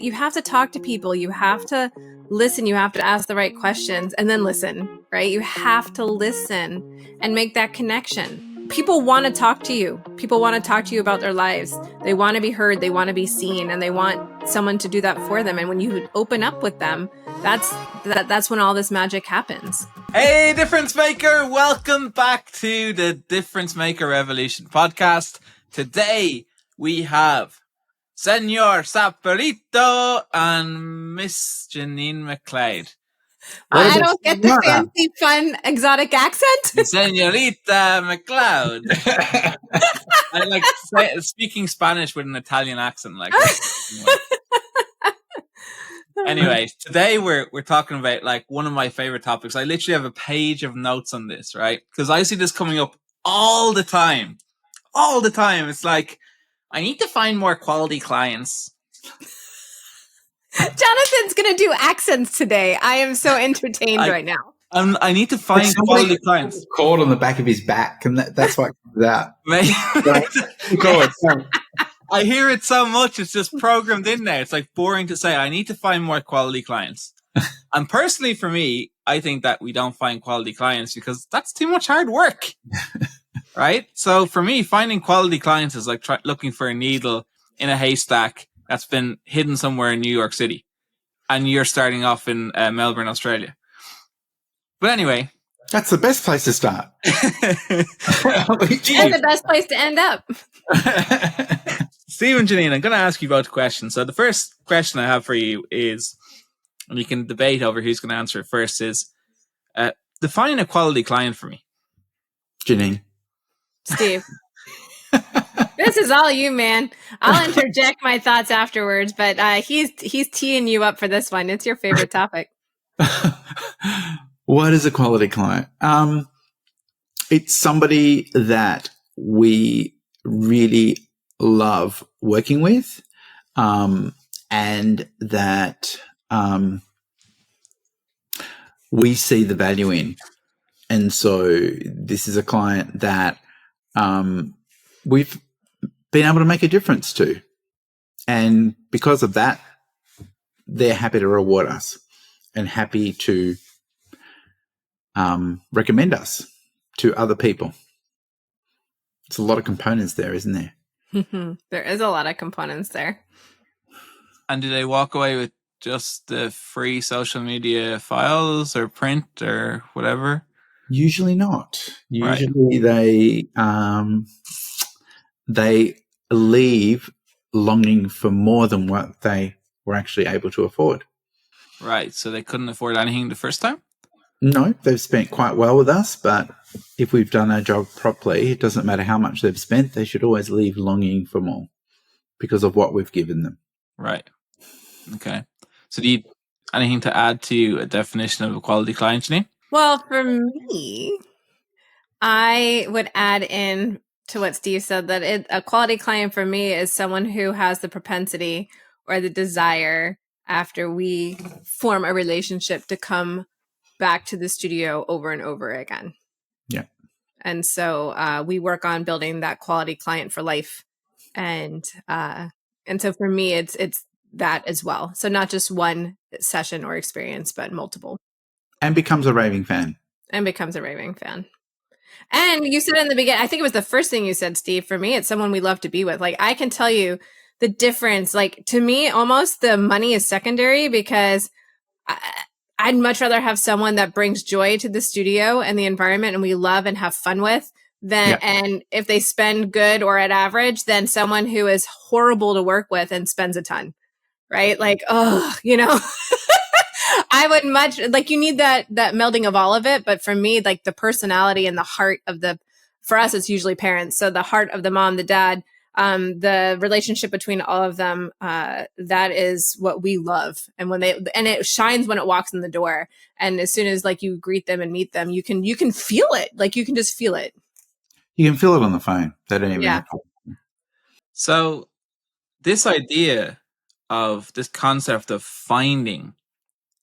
You have to talk to people. You have to listen. You have to ask the right questions and then listen, right? You have to listen and make that connection. People want to talk to you. People want to talk to you about their lives. They want to be heard. They want to be seen, and they want someone to do that for them. And when you open up with them, that's when all this magic happens. Hey, Difference Maker! Welcome back to the Difference Maker Revolution podcast. Today we have Senor Saperito and Miss Jeanine McLeod. I don't get the fancy, fun, exotic accent. Senorita McLeod. I like speaking Spanish with an Italian accent, like. Anyway, today we're talking about like one of my favorite topics. I literally have a page of notes on this, right? Because I see this coming up all the time. All the time. It's like, I need to find more quality clients. Jonathan's going to do accents today. I am so entertained right now. I need to find quality clients. Cord on the back of his back, and that's what comes out. I hear it so much, it's just programmed in there. It's like boring to say, I need to find more quality clients. And personally for me, I think that we don't find quality clients because that's too much hard work. Right? So for me, finding quality clients is like looking for a needle in a haystack that's been hidden somewhere in New York City. And you're starting off in Melbourne, Australia. But anyway. That's the best place to start. And the best place to end up. Steve and Jeanine, I'm going to ask you both a question. So the first question I have for you is, and you can debate over who's going to answer it first, is define a quality client for me. Jeanine. Steve. This is all you, man. I'll interject my thoughts afterwards, but he's teeing you up for this one. It's your favorite topic. What is a quality client? It's somebody that we really love working with, and that we see the value in. And so this is a client that we've been able to make a difference to. And because of that, they're happy to reward us and happy to recommend us to other people. It's a lot of components there, isn't there? There is a lot of components there. And do they walk away with just the free social media files or print or whatever? Usually not. Usually they leave longing for more than what they were actually able to afford. Right. So they couldn't afford anything the first time? No, they've spent quite well with us, but if we've done our job properly, it doesn't matter how much they've spent, they should always leave longing for more because of what we've given them. Right. Okay. So do you anything to add to a definition of a quality client, Jeanine? Well, for me, I would add in to what Steve said that a quality client for me is someone who has the propensity or the desire after we form a relationship to come back to the studio over and over again. Yeah. And so we work on building that quality client for life. And so for me, it's that as well. So not just one session or experience, but multiple. And becomes a raving fan. And you said in the beginning, I think it was the first thing you said, Steve, for me, it's someone we love to be with. Like, I can tell you the difference. Like, to me, almost the money is secondary because I'd much rather have someone that brings joy to the studio and the environment and we love and have fun with than, and if they spend good or at average, than someone who is horrible to work with and spends a ton, right? Like, I would much like, you need that melding of all of it. But for me, like the personality and the heart of for us, it's usually parents. So the heart of the mom, the dad, the relationship between all of them, that is what we love. And it shines when it walks in the door. And as soon as like you greet them and meet them, you can feel it. Like you can just feel it. You can feel it on the phone. They don't even know. So this idea of this concept of finding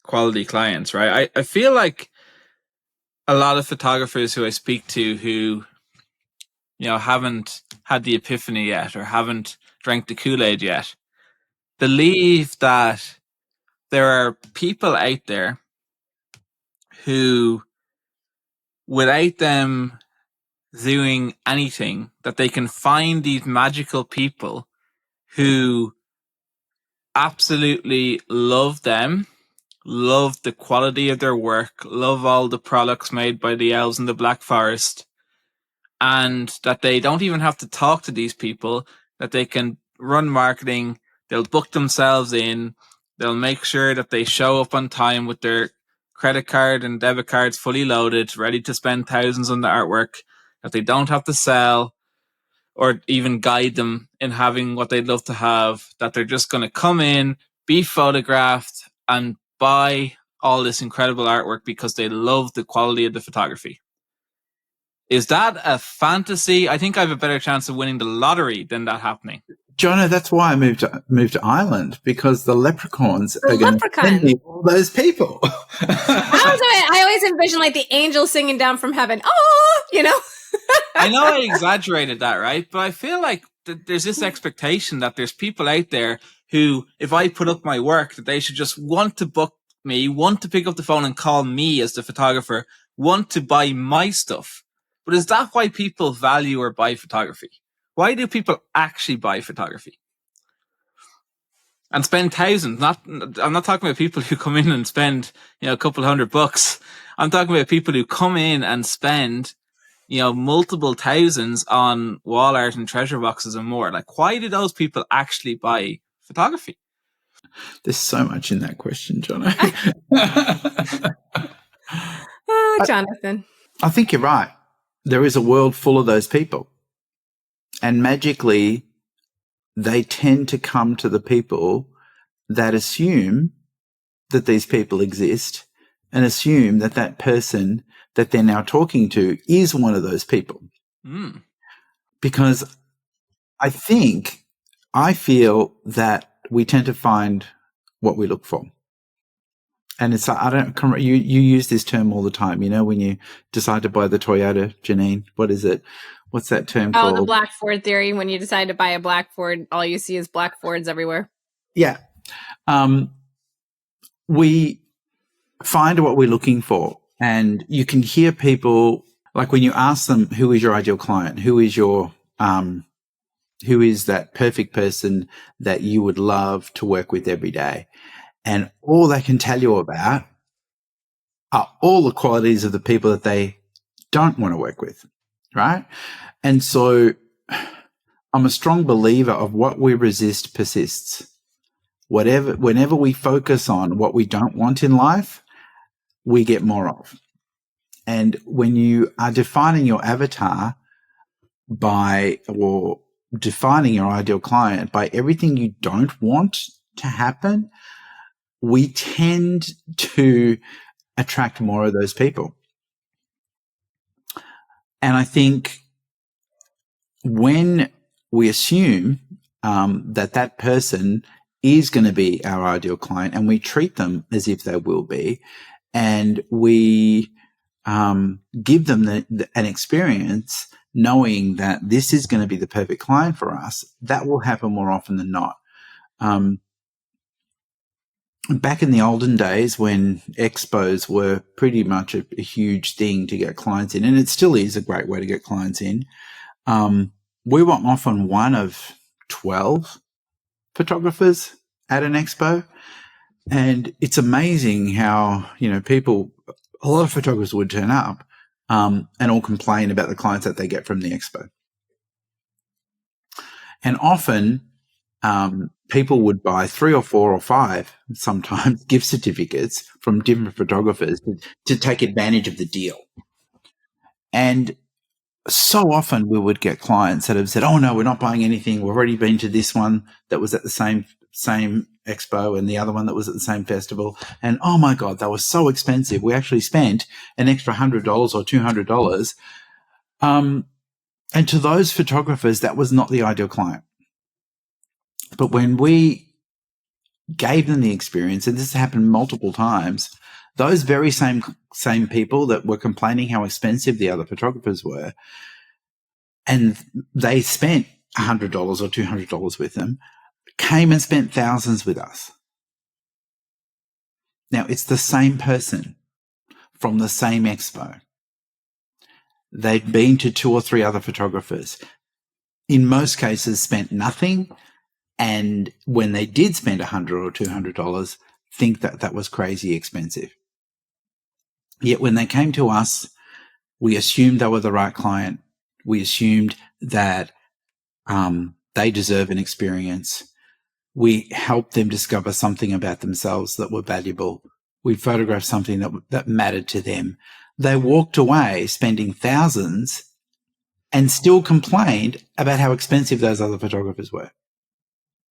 quality clients, right? I feel like a lot of photographers who I speak to who, haven't had the epiphany yet or haven't drank the Kool-Aid yet, believe that there are people out there who, without them doing anything, that they can find these magical people who absolutely love them, love the quality of their work, love all the products made by the elves in the Black Forest, and that they don't even have to talk to these people, that they can run marketing, they'll book themselves in, they'll make sure that they show up on time with their credit card and debit cards fully loaded, ready to spend thousands on the artwork, that they don't have to sell or even guide them in having what they'd love to have, that they're just going to come in, be photographed, and buy all this incredible artwork because they love the quality of the photography. Is that a fantasy? I think I have a better chance of winning the lottery than that happening. Jono, that's why I moved to Ireland, because the leprechauns are going to send me all those people. I always envision like the angels singing down from heaven. Oh, you know. I know I exaggerated that, right? But I feel like there's this expectation that there's people out there who, if I put up my work, that they should just want to book me, want to pick up the phone and call me as the photographer, want to buy my stuff. But is that why people value or buy photography? Why do people actually buy photography? And spend thousands? I'm not talking about people who come in and spend, a couple $100. I'm talking about people who come in and spend, multiple thousands on wall art and treasure boxes and more. Like, why do those people actually buy photography? There's so much in that question, John. Jonathan. I think you're right. There is a world full of those people. And magically, they tend to come to the people that assume that these people exist and assume that that person that they're now talking to is one of those people. Mm. Because I feel that we tend to find what we look for. And it's you use this term all the time, when you decide to buy the Toyota, Jeanine, what is it? What's that term called? Oh, the Black Ford theory. When you decide to buy a Black Ford, all you see is Black Fords everywhere. Yeah. We find what we're looking for. And you can hear people, like when you ask them, who is your ideal client? Who is that perfect person that you would love to work with every day? And all they can tell you about are all the qualities of the people that they don't want to work with, right? And so I'm a strong believer of what we resist persists. Whenever we focus on what we don't want in life, we get more of. And when you are defining your avatar or defining your ideal client by everything you don't want to happen, we tend to attract more of those people. And I think when we assume that person is going to be our ideal client and we treat them as if they will be, and we give them an experience knowing that this is going to be the perfect client for us, that will happen more often than not. Back in the olden days when expos were pretty much a huge thing to get clients in, and it still is a great way to get clients in, we were often one of 12 photographers at an expo. And it's amazing how, a lot of photographers would turn up and all complain about the clients that they get from the expo. And often people would buy 3 or 4 or 5, sometimes, gift certificates from different photographers to take advantage of the deal. And so often we would get clients that have said, oh, no, we're not buying anything. We've already been to this one that was at the same expo and the other one that was at the same festival. And, oh, my God, that was so expensive. We actually spent an extra $100 or $200. And to those photographers, that was not the ideal client. But when we gave them the experience, and this happened multiple times, those very same people that were complaining how expensive the other photographers were, and they spent $100 or $200 with them, came and spent thousands with us. Now, it's the same person from the same expo. They'd been to 2 or 3 other photographers. In most cases, spent nothing. And when they did spend $100 or $200, think that that was crazy expensive. Yet when they came to us, we assumed they were the right client. We assumed that they deserve an experience. We helped them discover something about themselves that were valuable. We photographed something that mattered to them. They walked away spending thousands and still complained about how expensive those other photographers were.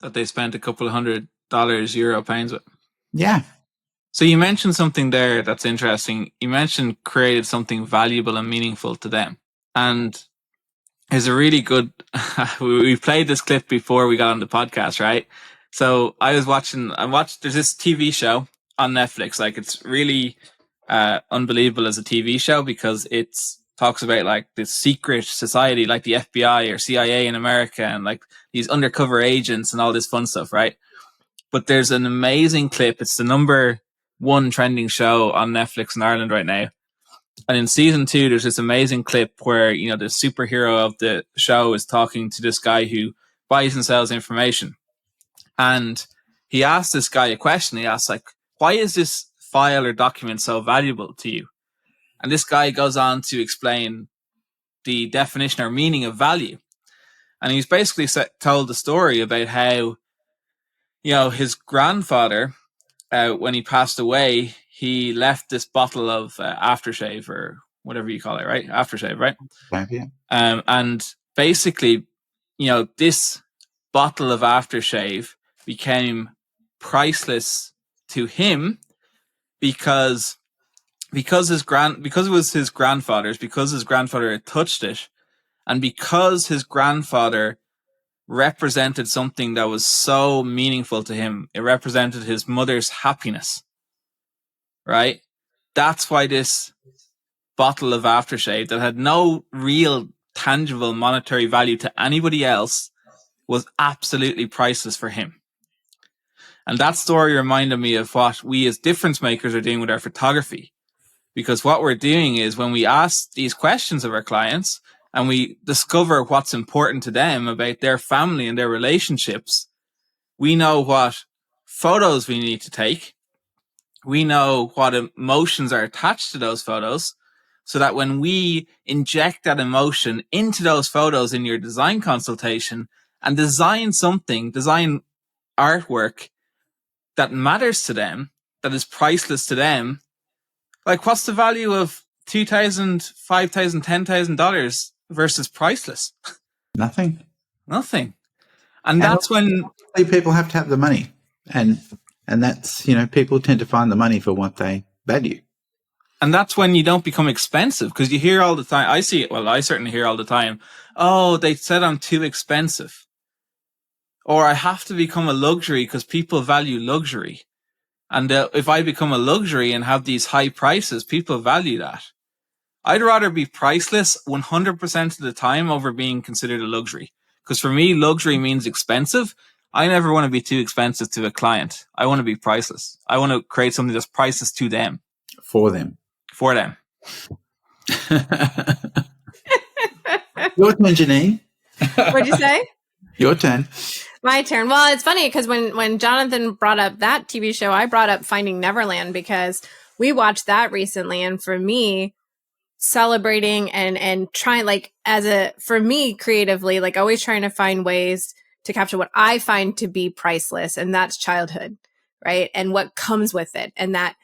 That they spent a couple of $100, euro, pounds with. Yeah. So you mentioned something there that's interesting. You mentioned created something valuable and meaningful to them. And there's a really good, we played this clip before we got on the podcast, right? So there's this TV show on Netflix. Like, it's really unbelievable as a TV show because it talks about like this secret society, like the FBI or CIA in America, and like these undercover agents and all this fun stuff, right? But there's an amazing clip. It's the number 1 trending show on Netflix in Ireland right now. And in season 2, there's this amazing clip where, you know, the superhero of the show is talking to this guy who buys and sells information. And he asks this guy a question. He asks, like, why is this file or document so valuable to you? And this guy goes on to explain the definition or meaning of value. And he's basically told the story about how, you know, his grandfather, when he passed away, he left this bottle of aftershave or whatever you call it, right? Aftershave, right? Yeah. And basically, you know, this bottle of aftershave became priceless to him because it was his grandfather's, because his grandfather had touched it, and because his grandfather represented something that was so meaningful to him. It represented his mother's happiness, right? That's why this bottle of aftershave that had no real tangible monetary value to anybody else was absolutely priceless for him. And that story reminded me of what we as difference makers are doing with our photography. Because what we're doing is when we ask these questions of our clients and we discover what's important to them about their family and their relationships, we know what photos we need to take. We know what emotions are attached to those photos, so that when we inject that emotion into those photos in your design consultation and design artwork that matters to them, that is priceless to them, like, what's the value of $2,000, $5,000, $10,000 versus priceless? Nothing. And that's when people have to have the money, and that's, you know, people tend to find the money for what they value. And that's when you don't become expensive, because you hear all the time. I certainly hear all the time, oh, they said I'm too expensive, or I have to become a luxury because people value luxury. And if I become a luxury and have these high prices, people value that. I'd rather be priceless 100% of the time over being considered a luxury. Because for me, luxury means expensive. I never want to be too expensive to a client. I want to be priceless. I want to create something that's priceless to them. For them. Your turn, Jeanine. What'd you say? Your turn. My turn. Well, it's funny because when Jonathan brought up that TV show, I brought up Finding Neverland because we watched that recently. And for me, celebrating and trying, like, for me creatively, like, always trying to find ways to capture what I find to be priceless. And that's childhood, right? And what comes with it. And that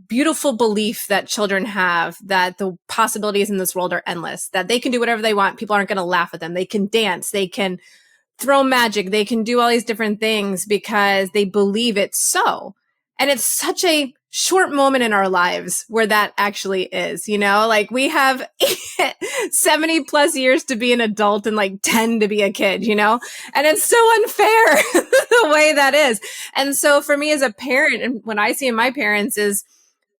beautiful belief that children have that the possibilities in this world are endless, that they can do whatever they want. People aren't going to laugh at them. They can dance. They can throw magic. They can do all these different things because they believe it's so. And it's such a short moment in our lives where that actually is, you know, like, we have 70 plus years to be an adult and like 10 to be a kid, you know, and it's so unfair the way that is. And so for me as a parent, and when I see in my parents, is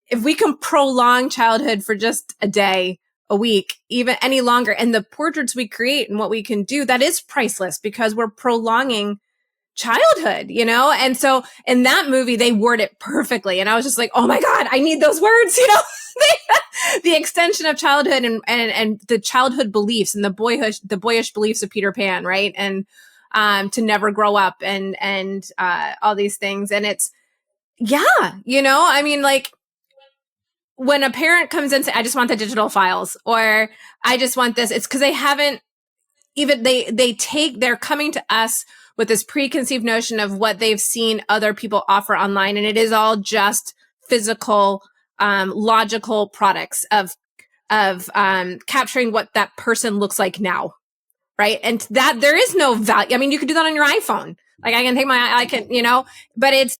if we can prolong childhood for just a day, a week, even any longer, and the portraits we create and what we can do, that is priceless because we're prolonging childhood, you know? And so in that movie, they word it perfectly. And I was just like, oh my God, I need those words, you know? The extension of childhood and the childhood beliefs and the boyish beliefs of Peter Pan, right? And to never grow up and all these things. And it's, yeah, you know, I mean, like, when a parent comes in and say, I just want the digital files, or I just want this, it's because they haven't even, they're coming to us with this preconceived notion of what they've seen other people offer online. And it is all just physical, logical products of capturing what that person looks like now. Right. And that there is no value. I mean, you could do that on your iPhone. Like I can, you know, but it's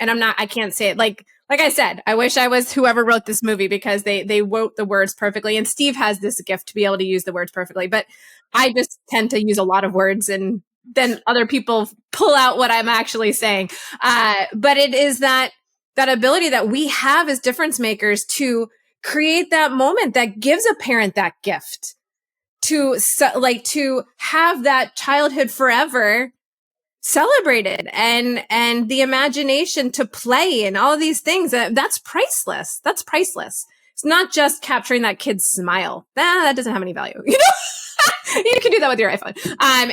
and I can't say it. Like I said, I wish I was whoever wrote this movie, because they wrote the words perfectly. And Steve has this gift to be able to use the words perfectly, but I just tend to use a lot of words, and then other people pull out what I'm actually saying. But it is that ability that we have as difference makers to create that moment that gives a parent that gift to have that childhood forever celebrated, and the imagination to play and all of these things. That's priceless. That's priceless. It's not just capturing that kid's smile. That doesn't have any value. You know, you can do that with your iPhone.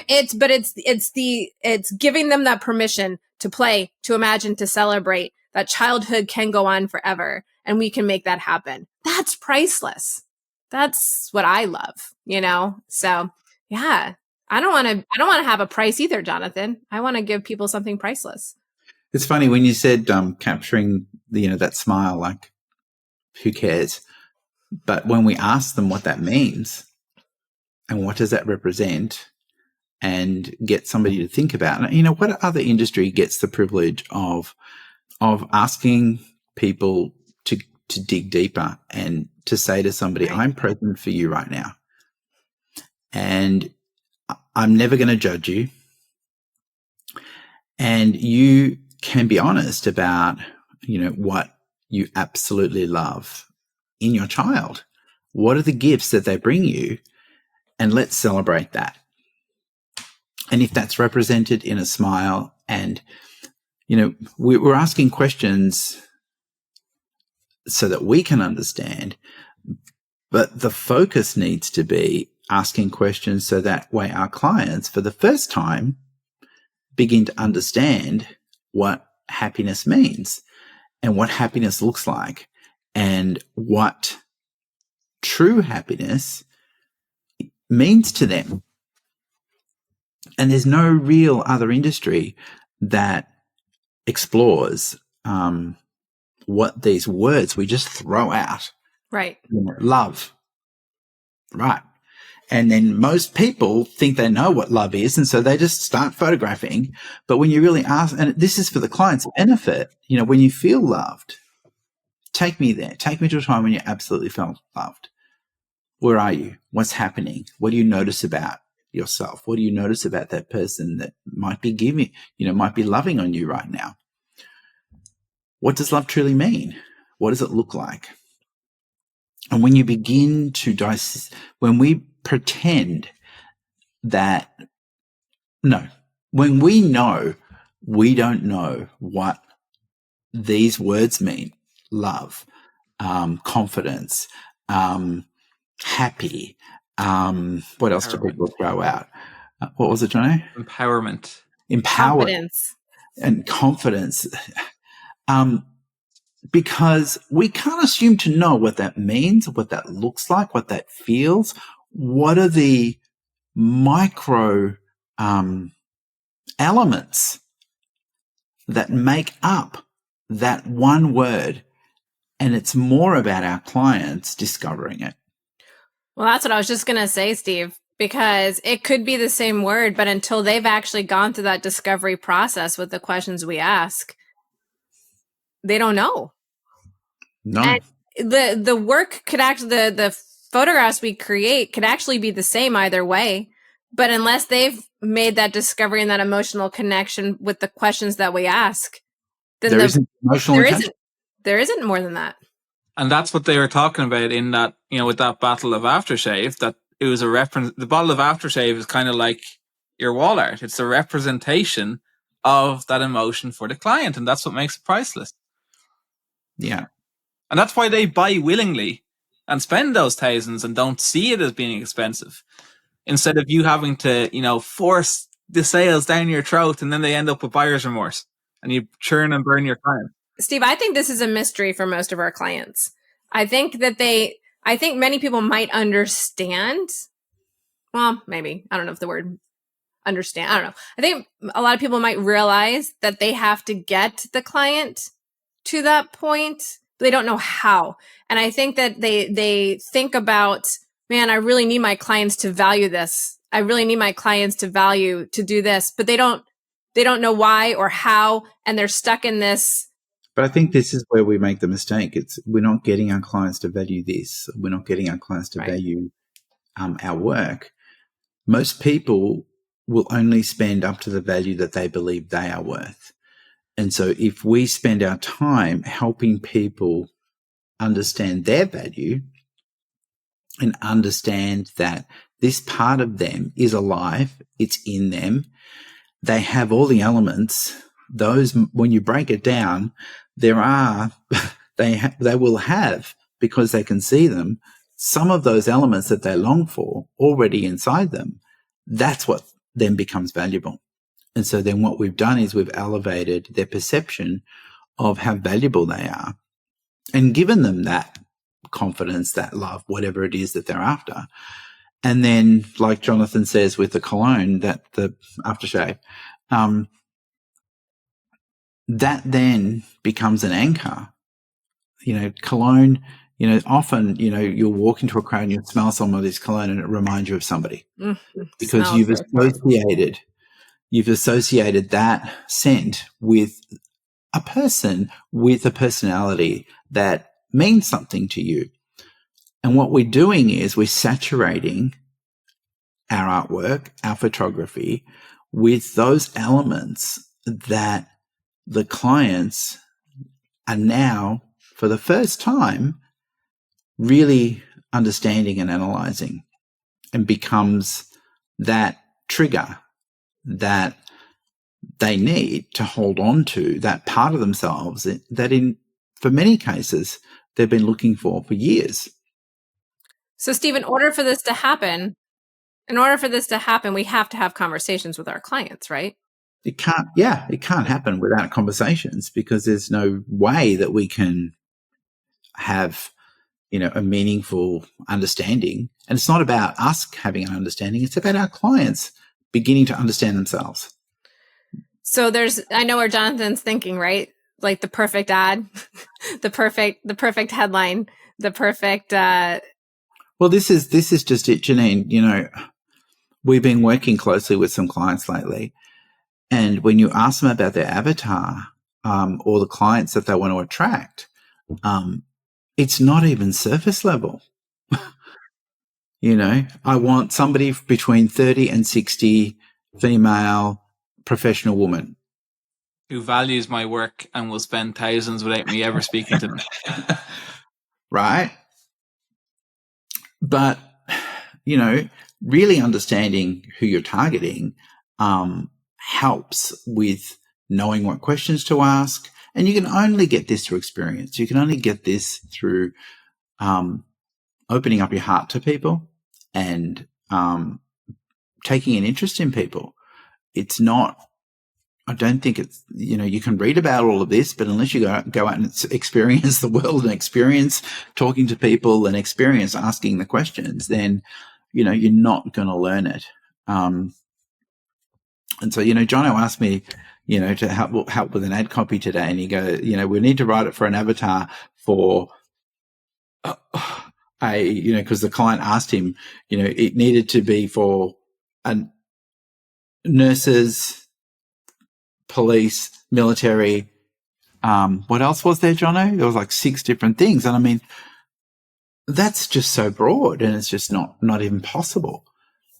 It's giving them that permission to play, to imagine, to celebrate. That childhood can go on forever, and we can make that happen. That's priceless. That's what I love, you know? So yeah, I don't want to have a price either, Jonathan. I want to give people something priceless. It's funny when you said capturing that smile, like who cares? But when we ask them what that means and what does that represent, and get somebody to think about it, what other industry gets the privilege of asking people to dig deeper and to say to somebody, I'm present for you right now, and I'm never going to judge you, and you can be honest about what you absolutely love in your child. What are the gifts that they bring you, and let's celebrate that. And if that's represented in a smile, and we're asking questions so that we can understand, but the focus needs to be asking questions so that way our clients, for the first time, begin to understand what happiness means and what happiness looks like, and what true happiness means to them. And there's no real other industry that explores what these words we just throw out. Right. Love. Right. And then most people think they know what love is, and so they just start photographing. But when you really ask, and this is for the client's benefit, when you feel loved, take me there. Take me to a time when you absolutely felt loved. Where are you? What's happening? What do you notice about yourself? What do you notice about that person that might be giving, might be loving on you right now? What does love truly mean? What does it look like? And when you begin to when we pretend that, when we know we don't know what these words mean, love, confidence, happy, what else do people throw out? What was it, Johnny? Empowerment. Confidence. And confidence. Because we can't assume to know what that means, what that looks like, what that feels. What are the micro elements that make up that one word? And it's more about our clients discovering it. Well, that's what I was just going to say, Steve, because it could be the same word, but until they've actually gone through that discovery process with the questions we ask, they don't know. No. And the work could actually, the photographs we create could actually be the same either way. But unless they've made that discovery and that emotional connection with the questions that we ask, then there isn't more than that. And that's what they were talking about in that, with that bottle of aftershave, that it was a reference. The bottle of aftershave is kind of like your wall art. It's a representation of that emotion for the client, and that's what makes it priceless. Yeah. And that's why they buy willingly and spend those thousands and don't see it as being expensive. Instead of you having to, force the sales down your throat, and then they end up with buyer's remorse and you churn and burn your client. Steve, I think this is a mystery for most of our clients. I think many people might understand. Well, maybe. I don't know if the word understand. I don't know. I think a lot of people might realize that they have to get the client to that point, but they don't know how. And I think that they think about, man, I really need my clients to value this. I really need my clients to do this, but they don't know why or how, and they're stuck in this. But I think this is where we make the mistake. We're not getting our clients to value this. We're not getting our clients to value our work. Most people will only spend up to the value that they believe they are worth. And so if we spend our time helping people understand their value and understand that this part of them is alive, it's in them, they have all the elements. Those, when you break it down, they will have, because they can see them, some of those elements that they long for already inside them. That's what then becomes valuable. And so then what we've done is we've elevated their perception of how valuable they are and given them that confidence, that love, whatever it is that they're after. And then, like Jonathan says with the cologne, that the aftershave, that then becomes an anchor. Cologne, often, you'll walk into a crowd and you'll smell somebody's cologne and it reminds you of somebody because you've associated that scent with a person with a personality that means something to you. And what we're doing is we're saturating our artwork, our photography, with those elements that the clients are now, for the first time, really understanding and analyzing, and becomes that trigger that they need to hold on to, that part of themselves that for many cases, they've been looking for years. So, Steve, in order for this to happen, we have to have conversations with our clients, right? It can't happen without conversations, because there's no way that we can have, a meaningful understanding. And it's not about us having an understanding. It's about our clients beginning to understand themselves. So I know where Jonathan's thinking, right? Like the perfect ad, the perfect headline, the perfect, Well, this is just it, Jeanine. We've been working closely with some clients lately, and when you ask them about their avatar, or the clients that they want to attract, it's not even surface level. I want somebody between 30 and 60, female, professional woman. Who values my work and will spend thousands without me ever speaking to them. Right? But, really understanding who you're targeting helps with knowing what questions to ask. And you can only get this through experience. You can only get this through opening up your heart to people and taking an interest in people. It's not, I don't think it's, you can read about all of this, but unless you go out and experience the world and experience talking to people and experience asking the questions, then, you're not going to learn it. And so, Jono asked me, to help with an ad copy today. And he goes, we need to write it for an avatar for because the client asked him, it needed to be for nurses, police, military. What else was there, Jono? There was like 6 different things. And I mean, that's just so broad, and it's just not even possible.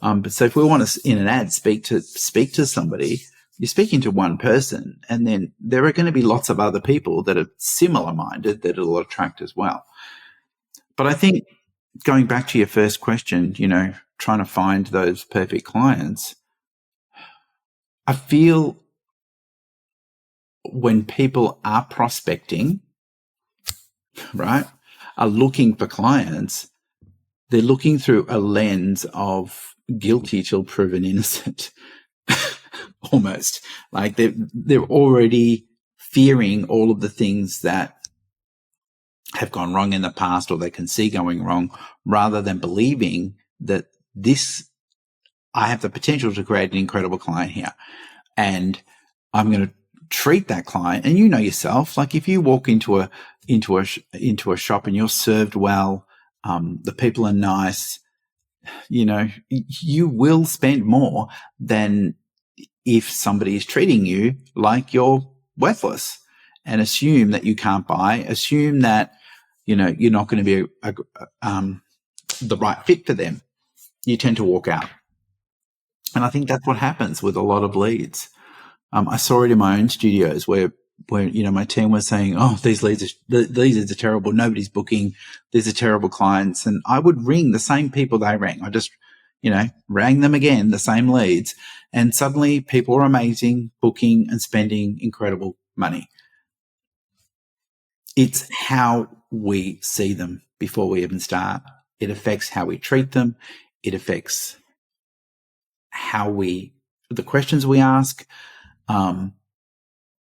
But so if we want to, in an ad, speak to somebody, you're speaking to one person, and then there are going to be lots of other people that are similar minded that it'll attract as well. But I think going back to your first question, trying to find those perfect clients, I feel when people are prospecting, right, are looking for clients, they're looking through a lens of guilty till proven innocent. Almost like they're already fearing all of the things that have gone wrong in the past or they can see going wrong, rather than believing that I have the potential to create an incredible client here, and I'm going to treat that client. And you know yourself, like if you walk into a shop and you're served well, the people are nice, you will spend more than if somebody is treating you like you're worthless, and assume that you can't buy, assume that you're not going to be the right fit for them. You tend to walk out. And I think that's what happens with a lot of leads. I saw it in my own studios where my team was saying, "Oh, these leads are terrible. Nobody's booking. These are terrible clients." And I would ring the same people they rang. I just, rang them again, the same leads, and suddenly people are amazing, booking and spending incredible money. It's how we see them before we even start. It affects how we treat them. It affects the questions we ask.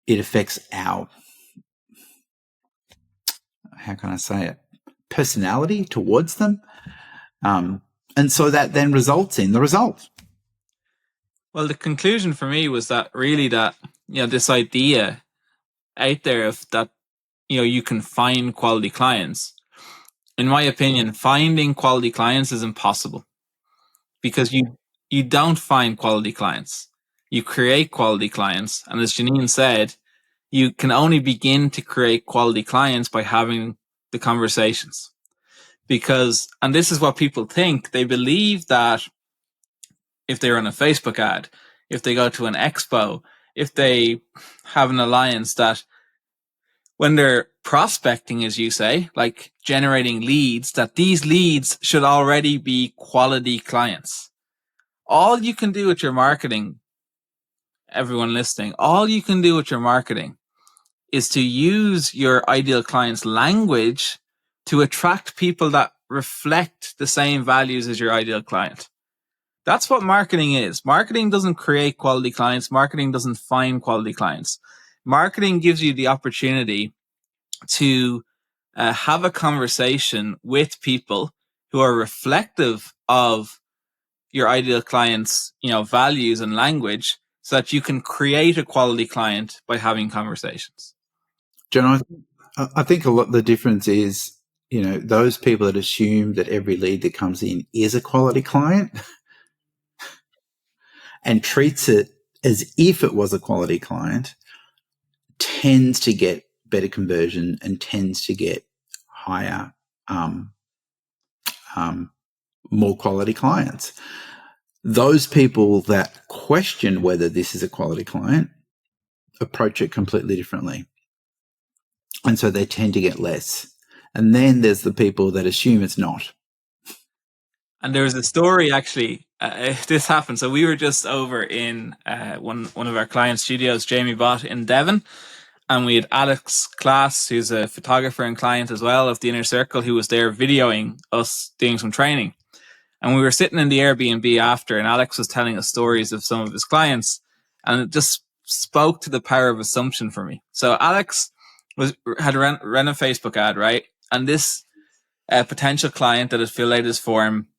It affects our, how can I say it, personality towards them. And so that then results in the result. Well, the conclusion for me was that really that, this idea out there of that, you can find quality clients. In my opinion, finding quality clients is impossible, because you don't find quality clients. You create quality clients. And as Jeanine said, you can only begin to create quality clients by having the conversations. Because, and this is what people think, they believe that if they run a Facebook ad, if they go to an expo, if they have an alliance, that when they're prospecting, as you say, like generating leads, that these leads should already be quality clients. All you can do with your marketing, everyone listening, all you can do with your marketing is to use your ideal client's language to attract people that reflect the same values as your ideal client. That's what marketing is. Marketing doesn't create quality clients. Marketing doesn't find quality clients. Marketing gives you the opportunity to have a conversation with people who are reflective of your ideal client's, values and language, so that you can create a quality client by having conversations. John, I think a lot the difference is, those people that assume that every lead that comes in is a quality client and treats it as if it was a quality client tends to get better conversion and tends to get higher, more quality clients. Those people that question whether this is a quality client approach it completely differently. And so they tend to get less. And then there's the people that assume it's not. And there was a story, actually, this happened. So we were just over in one of our client studios, Jamie Bott, in Devon. And we had Alex Class, who's a photographer and client as well of the Inner Circle, who was there videoing us doing some training. And we were sitting in the Airbnb after, and Alex was telling us stories of some of his clients. And it just spoke to the power of assumption for me. So Alex had run a Facebook ad, right? And this potential client that had filled out his form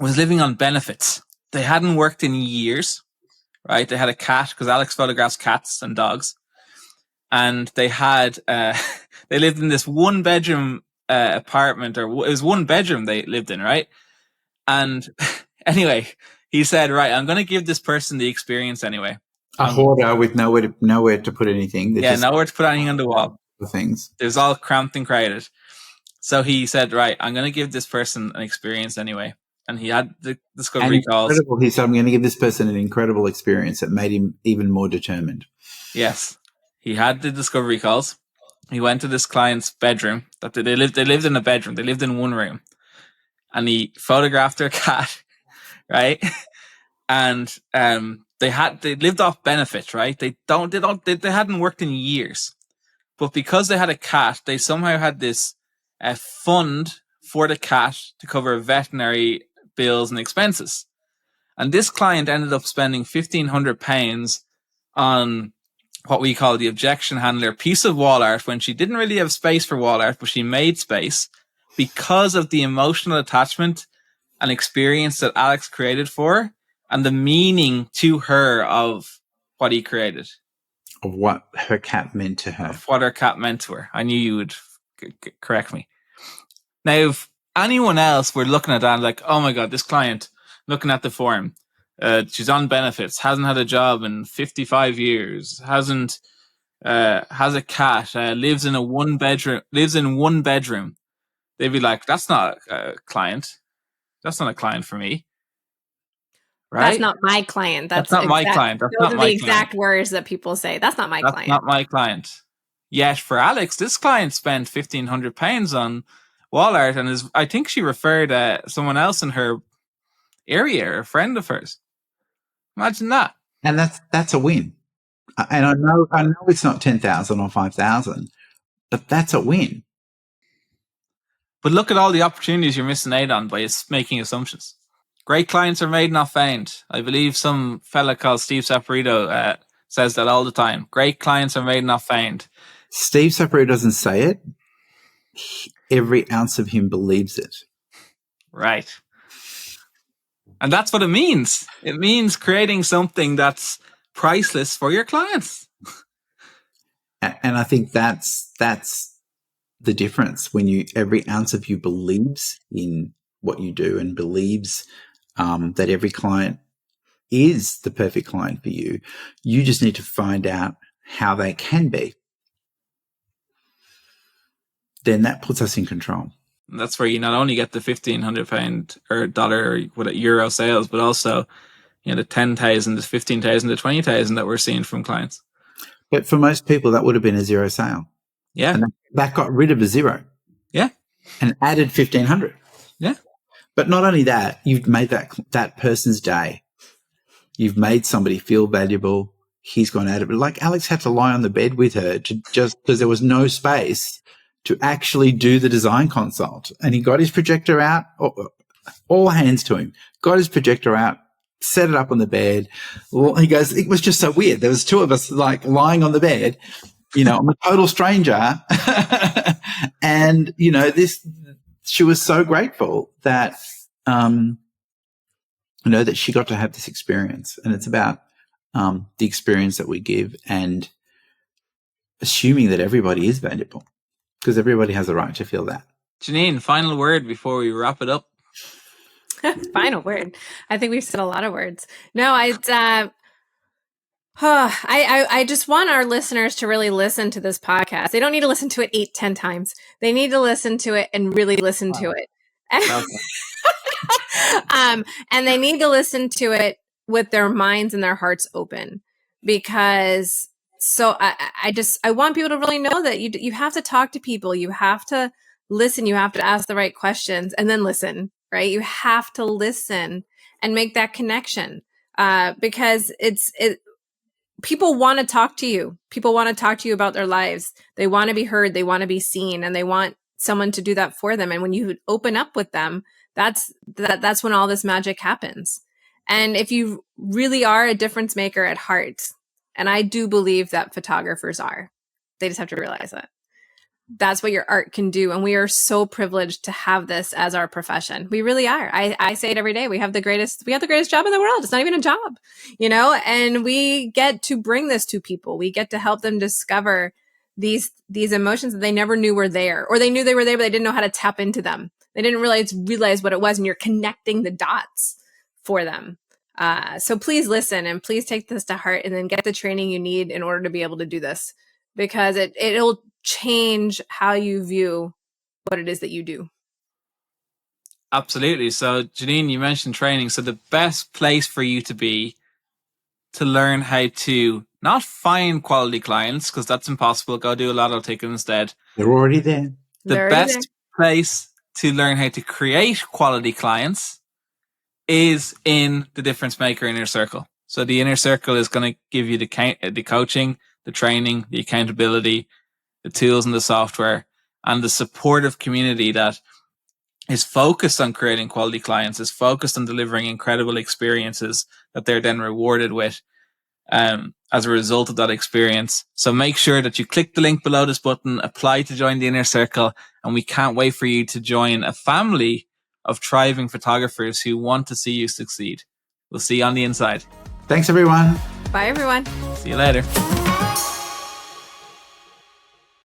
was living on benefits. They hadn't worked in years, right? They had a cat, because Alex photographs cats and dogs. And they had, they lived in this 1-bedroom apartment, or it was 1 bedroom they lived in, right? And anyway, he said, right, I'm going to give this person the experience anyway. A hoarder with nowhere to put anything. Nowhere to put anything on the wall. The things. It was all cramped and crowded. So he said, right, I'm going to give this person an experience anyway. And he had the discovery calls. He said, I'm going to give this person an incredible experience that made him even more determined. Yes. He had the discovery calls. He went to this client's bedroom. That they lived in a bedroom. They lived in one room. And he photographed their cat, right? And they lived off benefits, right? They hadn't worked in years, but because they had a cat, they somehow had this fund for the cat to cover veterinary bills and expenses. And this client ended up spending £1,500 on what we call the objection handler piece of wall art when she didn't really have space for wall art, but she made space because of the emotional attachment and experience that Alex created for her and the meaning to her of what he created. Of what her cat meant to her. Of what her cat meant to her. I knew you would correct me. Now, if anyone else were looking at that and like, oh my God, this client, looking at the form, she's on benefits, hasn't had a job in 55 years, has a cat, lives in one bedroom. They'd be like, that's not a client. That's not a client for me. Right? That's not my client. That's not my client. That's those not are my the exact client. words that people say. That's not my That's client. not my client. Yet for Alex, this client spent £1,500 on wall art, and I think she referred someone else in her area, a friend of hers. Imagine that. And that's a win. And I know it's not 10,000 or 5,000, but that's a win. But look at all the opportunities you're missing out on by making assumptions. Great clients are made, not found. I believe some fella called Steve Saporito says that all the time. Great clients are made, not found. Steve Saporito doesn't say it. Every ounce of him believes it. Right. And that's what it means. It means creating something that's priceless for your clients. And I think that's the difference when every ounce of you believes in what you do and believes that every client is the perfect client for you. You just need to find out how they can be. Then that puts us in control. And that's where you not only get the £1,500 or dollar or euro sales, but also the 10,000, the 15,000, the 20,000 that we're seeing from clients. But for most people, that would have been a zero sale. Yeah. And that got rid of a zero. Yeah. And added 1,500. Yeah. But not only that, you've made that person's day. You've made somebody feel valuable. He's gone out of it. Like Alex had to lie on the bed with her just because there was no space to actually do the design consult. And he got his projector out, all hands to him, got his projector out, set it up on the bed. He goes, it was just so weird. There was two of us like lying on the bed, I'm a total stranger. And, she was so grateful that, that she got to have this experience. And it's about the experience that we give and assuming that everybody is valuable because everybody has a right to feel that. Jeanine, final word before we wrap it up. Final word. I think we've said a lot of words. No, I just want our listeners to really listen to this podcast. They don't need to listen to it 8-10 times. They need to listen to it and really listen to it. And they need to listen to it with their minds and their hearts open, because I want people to really know that you have to talk to people. You have to listen. You have to ask the right questions and then listen, right? You have to listen and make that connection, because people want to talk to you. People want to talk to you about their lives. They want to be heard. They want to be seen, and they want someone to do that for them. And when you open up with them, that's when all this magic happens. And if you really are a difference maker at heart, and I do believe that photographers are, they just have to realize that. That's what your art can do. And we are so privileged to have this as our profession. We really are. I say it every day. We have the greatest job in the world. It's not even a job, and we get to bring this to people. We get to help them discover these emotions that they never knew were there, or they knew they were there, but they didn't know how to tap into them. They didn't realize what it was. And you're connecting the dots for them. So please listen and please take this to heart and then get the training you need in order to be able to do this, because it'll change how you view what it is that you do. Absolutely. So Jeanine, you mentioned training. So the best place for you to be to learn how to not find quality clients, because that's impossible. Go do a lotto ticket instead. They're already there. The best place to learn how to create quality clients is in the difference maker inner circle. So the inner circle is going to give you the coaching, the training, the accountability, the tools and the software, and the supportive community that is focused on creating quality clients, is focused on delivering incredible experiences that they're then rewarded with as a result of that experience. So make sure that you click the link below this button, apply to join the inner circle, and we can't wait for you to join a family of thriving photographers who want to see you succeed. We'll see you on the inside. Thanks, everyone. Bye, everyone. See you later.